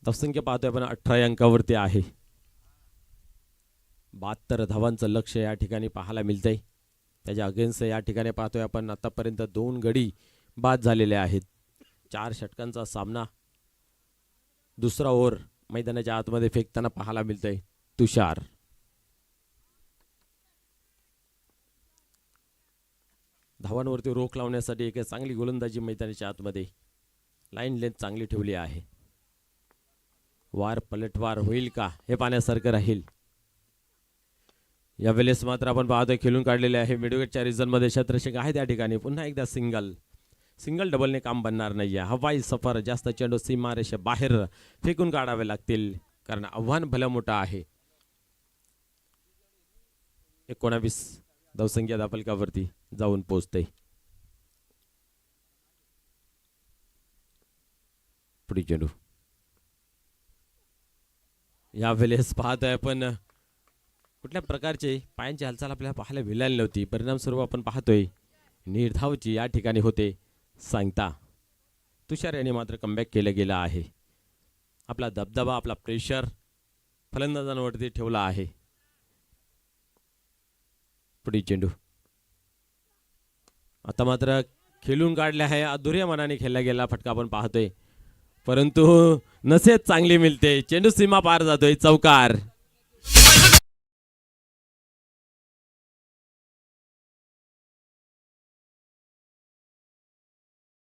धावसंख्या पाहतोय आपण 18 अंकावरती आहे. 72 धावांचं लक्ष या ठिकाणी पाहायला मिळतंय. त्याच्या अगेन्स्ट या ठिकाणी पाहतोय आपण आतापर्यंत 2 गडी बाद झालेले आहेत. 4 षटकांचा सामना दुसरा ओव्हर मैदानाच्या आतमध्ये फेकताना पाहायला मिळतंय तुषार. धावांवरती रोख लावण्यासाठी एक चांगली गोलंदाजी मैदानाच्या आतमध्ये. लाईन लेंथ चांगली ठेवली आहे. वार पलटवार होईल का हे पाहण्यासारखं राहील. यावेळेस मात्र आपण पाहतोय खेळून काढलेले आहे मिडविकेटच्या रिझनमध्ये क्षेत्ररक्षक आहे त्या ठिकाणी. पुन्हा एकदा सिंगल डबलने काम बनणार नाहीये. हवाई सफर जास्त चेंडू सीमारेषे बाहेर फेकून काढावे लागतील कारण आव्हान भलं मोठं आहे. 19 धावसंख्या धावफलकावरती जाऊन पोहोचते. पुढे चेंडू यावेळेस पाहतोय आपण कुठल्या प्रकारचे पायांची हालचाल आपल्याला पाहायला मिळाली नव्हती. परिणामस्वरूप आपण पाहतोय निर्धावची या ठिकाणी होते सांगता. तुषार याने मात्र कमबॅक केलं गेलं आहे. आपला दबदबा आपला प्रेशर फलंदाजांवरती ठेवला आहे. पुढे चेंडू आता मात्र खेळून काढले आहे. अधुऱ्या मनाने खेळला गेला फटका आपण पाहतोय परंतु नसेच चांगली मिळते. चेंडू सीमा पार जातोय. चौकार.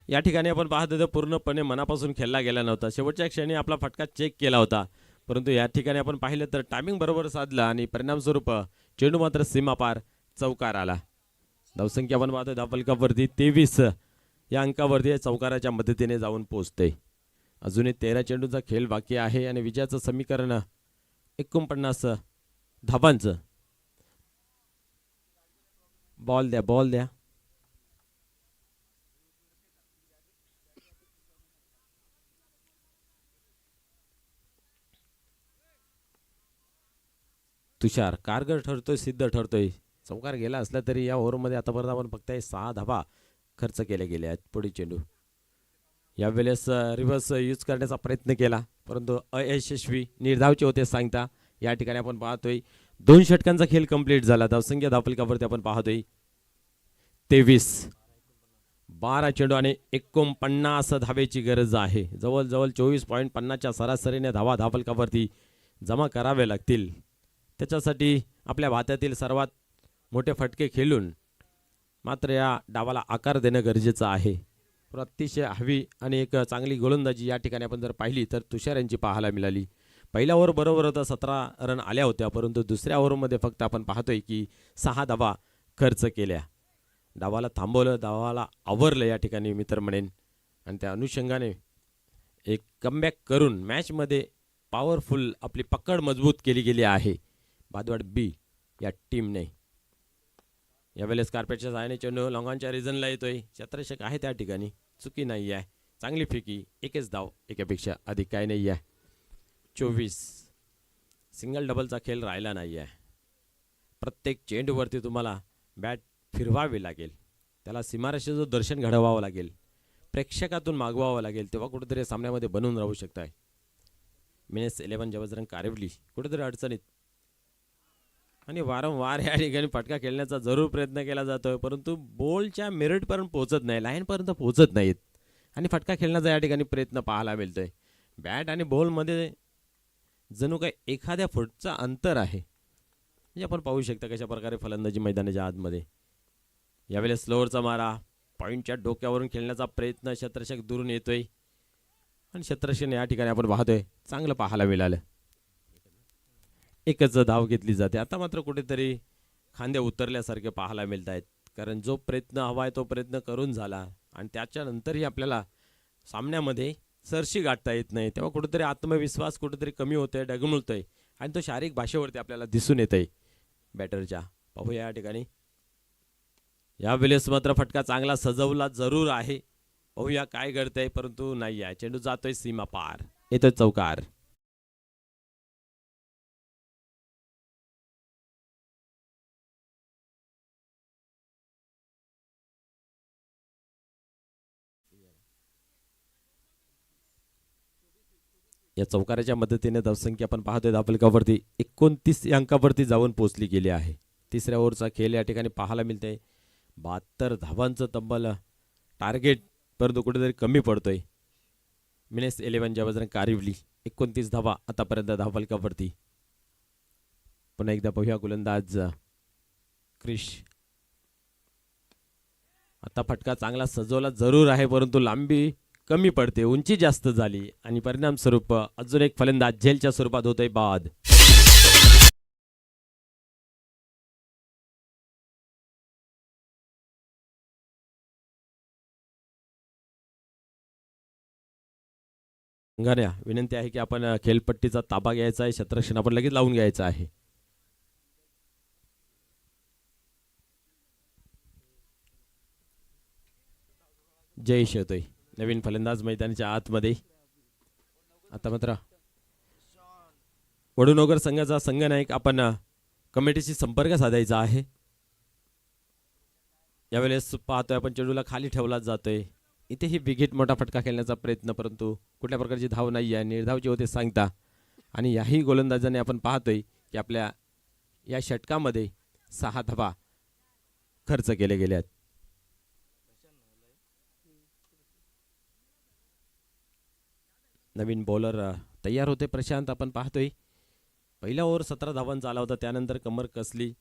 या ठिकाणी आपण पाहत होतो पूर्णपणे मनापासून खेळला गेला नव्हता. शेवटच्या क्षणी आपला फटका चेक केला होता परंतु या ठिकाणी आपण पाहिलं तर टायमिंग बरोबर साधला आणि परिणामस्वरूप चेंडू मात्र सीमा पार चौकार आला. धावसंख्या आपण पाहतोय धावफलकावरती 23 या अंकावरती चौकाराच्या मदतीने जाऊन पोहोचते. अजूनही 13 चेंडूचा खेळ बाकी आहे आणि विजयाचं समीकरण 49 धावांचं. बॉल द्या. तुषार कारगर ठरतोय. सिद्ध ठरतोय. चौकार गेला असला तरी या ओव्हरमध्ये आतापर्यंत आपण फक्त 6 धावा खर्च केले गेले आहेत. पुढे चेंडू यावेळेस रिव्हर्स यूज करण्याचा प्रयत्न केला परंतु अयशस्वी. निर्धावचे होते सांगता. या ठिकाणी आपण पाहतोय 2 षटकांचा खेळ कंप्लीट झाला. धावसंख्या धावफलकावरती आपण पाहतोय 23. 12 चेंडू आणि 49 धावेची गरज आहे. जवळजवळ 24.50च्या सरासरीने धावा धावफलकावरती जमा करावे लागतील. त्याच्यासाठी आपल्या भात्यातील सर्वात मोठे फटके खेळून मात्र या डावाला आकार देणं गरजेचं आहे. अतिशय हवी आणि एक चांगली गोलंदाजी या ठिकाणी आपण जर पाहिली तर तुषार यांची पाहायला मिळाली. पहिल्या ओव्हर बरोबर होता 17 रन आल्या होत्या परंतु दुसऱ्या ओव्हरमध्ये फक्त आपण पाहतोय की 6 धावा खर्च केल्या. डावाला थांबवलं. डावाला आवरलं या ठिकाणी मित्र म्हणेन आणि त्या अनुषंगाने एक कमबॅक करून मॅचमध्ये पॉवरफुल आपली पकड मजबूत केली गेली आहे बादवाड बी या टीमने. यावेळेस कार्पेटच्या सहाय्याने चेंडू लॉंगांच्या रिझनला येतोय. क्षेत्ररक्षक आहे त्या ठिकाणी. चुकी नाही आहे. चांगली फेकी. एकच धाव. एकापेक्षा अधिक काही नाही आहे. 24 सिंगल डबलचा खेळ राहिला नाही आहे. प्रत्येक चेंडूवरती तुम्हाला बॅट फिरवावी लागेल. त्याला सीमारेषेचं दर्शन घडवावं लागेल. प्रेक्षकातून मागवावं लागेल तेव्हा कुठेतरी सामन्यामध्ये बनून राहू शकताय. मिनेस 11 जबजरंग कारिवली कुठेतरी अडचणीत आणि वारंवार या ठिकाणी फटका खेळण्याचा जरूर प्रयत्न केला जातोय परंतु बॉलच्या मेरिटपर्यंत पोहोचत नाही. लाईनपर्यंत पोहोचत नाहीत आणि फटका खेळण्याचा या ठिकाणी प्रयत्न पाहायला मिळतोय. बॅट आणि बॉलमध्ये जणू काही एखाद्या फूटचा अंतर आहे. म्हणजे आपण पाहू शकता कशा प्रकारे फलंदाजी मैदानाच्या आतमध्ये. यावेळेस स्लोअरचा मारा पॉईंटच्या डोक्यावरून खेळण्याचा प्रयत्न. क्षेत्ररक्षक दुरून येतोय आणि क्षेत्ररक्षण या ठिकाणी आपण पाहतोय चांगलं पाहायला मिळालं. एकच धाव घेतली जाते. आता मात्र कुठेतरी खांदे उतरल्यासारखे पाहायला मिळत आहेत कारण जो प्रयत्न हवा आहे तो प्रयत्न करून झाला आणि त्याच्यानंतरही आपल्याला सामन्यामध्ये सरशी गाठता येत नाही, तेव्हा कुठेतरी आत्मविश्वास कुठेतरी कमी होतोय, डगमळतोय आणि तो शारीरिक भाषेवरती आपल्याला दिसून येत आहे बॅटरच्या. पाहूया या ठिकाणी यावेळेस मात्र फटका चांगला सजवला जरूर आहे. पाहूया काय घडतंय, परंतु नाही आहे. चेंडू जातोय सीमा पार, येतोय चौकार. या चौकाराच्या मदतीने धावसंख्या आपण पाहतोय धावफलकावरती 29 या अंकावरती जाऊन पोहोचली गेली आहे. तिसऱ्या ओव्हरचा खेळ या ठिकाणी पाहायला मिळतंय. 72 धावांचं तब्बल टार्गेट, परंतु कुठेतरी कमी पडतोय. मिनेस 11 ज्या वजन कारिवली 29 धावा आतापर्यंत धावफलकावरती. पुन्हा एकदा पाहूया गोलंदाज क्रिश. आता फटका चांगला सजवला जरूर आहे, परंतु लांबी कमी पडते, उंची जास्त झाली आणि परिणाम स्वरूप अजून एक फलंदाज झेलच्या स्वरूपात होतोय बाद. गाण्या विनंती आहे की आपण खेळपट्टीचा ताबा घ्यायचा आहे, क्षेत्ररक्षण आपण लगेच लावून घ्यायचं आहे. जयेश येतोय नवीन फलंदाज मैदानाच्या आतमध्ये. आता मात्र वडूनगर संघाचा संघनायक आपण कमिटीशी संपर्क साधायचा आहे. यावेळेस पाहतोय आपण चेंडूला खाली ठेवला जातोय. इथेही विकेट मोठा फटका खेळण्याचा प्रयत्न, परंतु कुठल्या प्रकारची धाव नाही आहे, निर्धावची होते सांगता. आणि याही गोलंदाजाने आपण पाहतोय की आपल्या या षटकामध्ये 6 धावा खर्च केले गेले आहेत. नवीन बॉलर तयार होते प्रशांत. आपण पाहतोय पहिल्या ओव्हर 17 धावांचा आला होता, त्यानंतर कमर कसली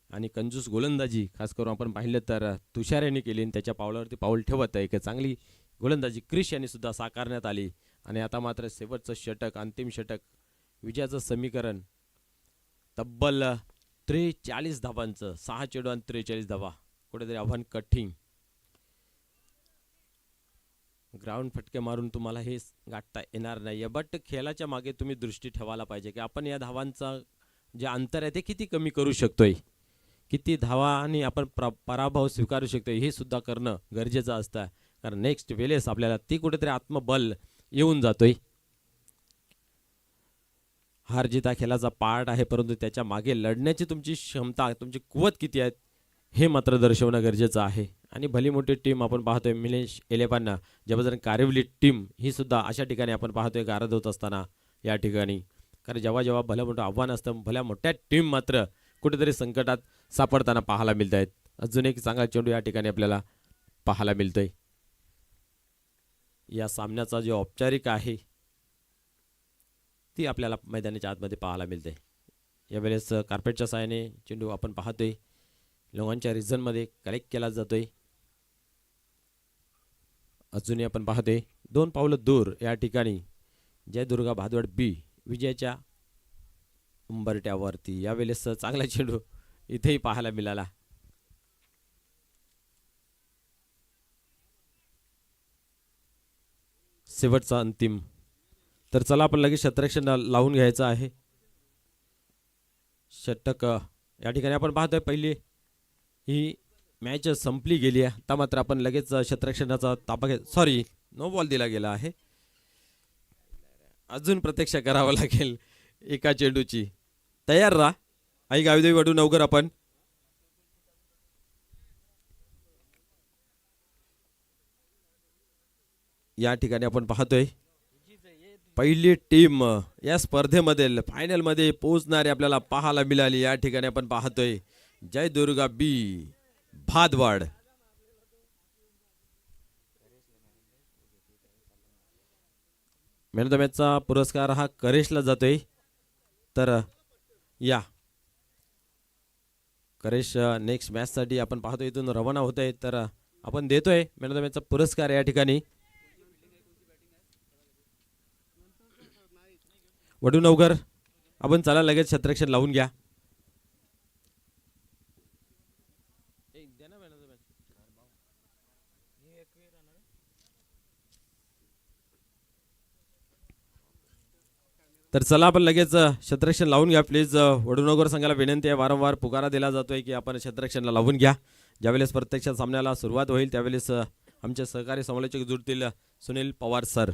आणि कंजूस गोलंदाजी खास करून आपण पाहिलं तर तुषार यांनी केली आणि त्याच्या पावलावरती पाऊल ठेवत एक चांगली गोलंदाजी क्रिश यांनी सुद्धा साकारण्यात आली. आणि आता मात्र शेवटचं षटक, अंतिम षटक, विजयाचं समीकरण तब्बल 43 धावांचं, 6 चेंडू आणि 43 धावा. कुठेतरी आव्हान कठीण. ग्राउंड फटके मारून तुम्हाला हे गाठता येणार नाहीये, बट खेळाच्या मागे तुम्ही दृष्टी ठेवायला पाहिजे की आपण या धावांचा जे अंतर आहे ते किती कमी करू शकतोय, किती धावा आणि आपण पराभव स्वीकारू शकतोय हे सुद्धा करणं गरजेचं असतं. कारण नेक्स्ट वेळेस आपल्याला ती कुठेतरी आत्मबल येऊन जातोय. हार जीत हा खेळाचा पार्ट आहे, परंतु त्याच्या मागे लढण्याची तुमची क्षमता, तुमची कुवत किती आहे हे मात्र दर्शवणं गरजेचं आहे. आणि भली मोठी टीम आपण पाहतोय मिलेश 11 जबरदस्त कारिवली टीम ही सुद्धा अशा ठिकाणी आपण पाहतोय गारद होत असताना या ठिकाणी. कारण जेव्हा जेव्हा भलं मोठं आव्हान असतं, भल्या मोठ्या टीम मात्र कुठेतरी संकटात सापडताना पाहायला मिळत आहेत. अजून एक चांगला चेंडू या ठिकाणी आपल्याला पाहायला मिळतोय. या सामन्याचा जो औपचारिक आहे ती आपल्याला मैदानाच्या आतमध्ये पाहायला मिळते. यावेळेस कार्पेटच्या साहाय्याने चेंडू आपण पाहतोय लोकांच्या रिझनमध्ये कलेक्ट केला जातोय. अजूनही आपण पाहतोय 2 पावलं दूर या ठिकाणी जयदुर्गा भादवड बी विजयाच्या उंबरट्यावरती. यावेळेस चांगला चेंडू इथेही पाहायला मिळाला. शेवटचा अंतिम. तर चला आपण लगेच क्षेत्ररक्षण लावून घ्यायचं आहे. षटक या ठिकाणी आपण पाहतोय पहिली ही मॅच संपली गेली आहे. आता मात्र आपण लगेच क्षेत्ररक्षणाचा ताबा सॉरी नो बॉल दिला गेला आहे. अजून प्रतीक्षा करावं लागेल एका चेंडूची. तयार राहा. आई गावीदेवी वडूनगर आपण या ठिकाणी आपण पाहतोय पहिली टीम या स्पर्धेमध्ये फायनलमध्ये पोहोचणारी आपल्याला पाहायला मिळाली. या ठिकाणी आपण पाहतोय जयदुर्गा बी भादवाड. मॅन ऑफ द मॅचचा पुरस्कार हा करेशला जातोय. तर या करेश नेक्स्ट मॅच साठी आपण पाहतोय इथून रवाना होत आहे. तर आपण देतोय मॅन ऑफ द मॅचचा पुरस्कार या ठिकाणी वडूनगर. आपण चला लगेच क्षेत्ररक्षण लावून घ्या. तर चला आपण लगेच क्षेत्ररक्षण लावून घ्या प्लीज. वडूनगर संघाला विनंती आहे, वारंवार पुकारा दिला जातोय की आपण क्षेत्ररक्षणला लावून घ्या. ज्यावेळेस प्रत्यक्ष सामन्याला सुरुवात होईल त्यावेळेस आमचे सहकारी समालोचक जुळतील सुनील पवार सर.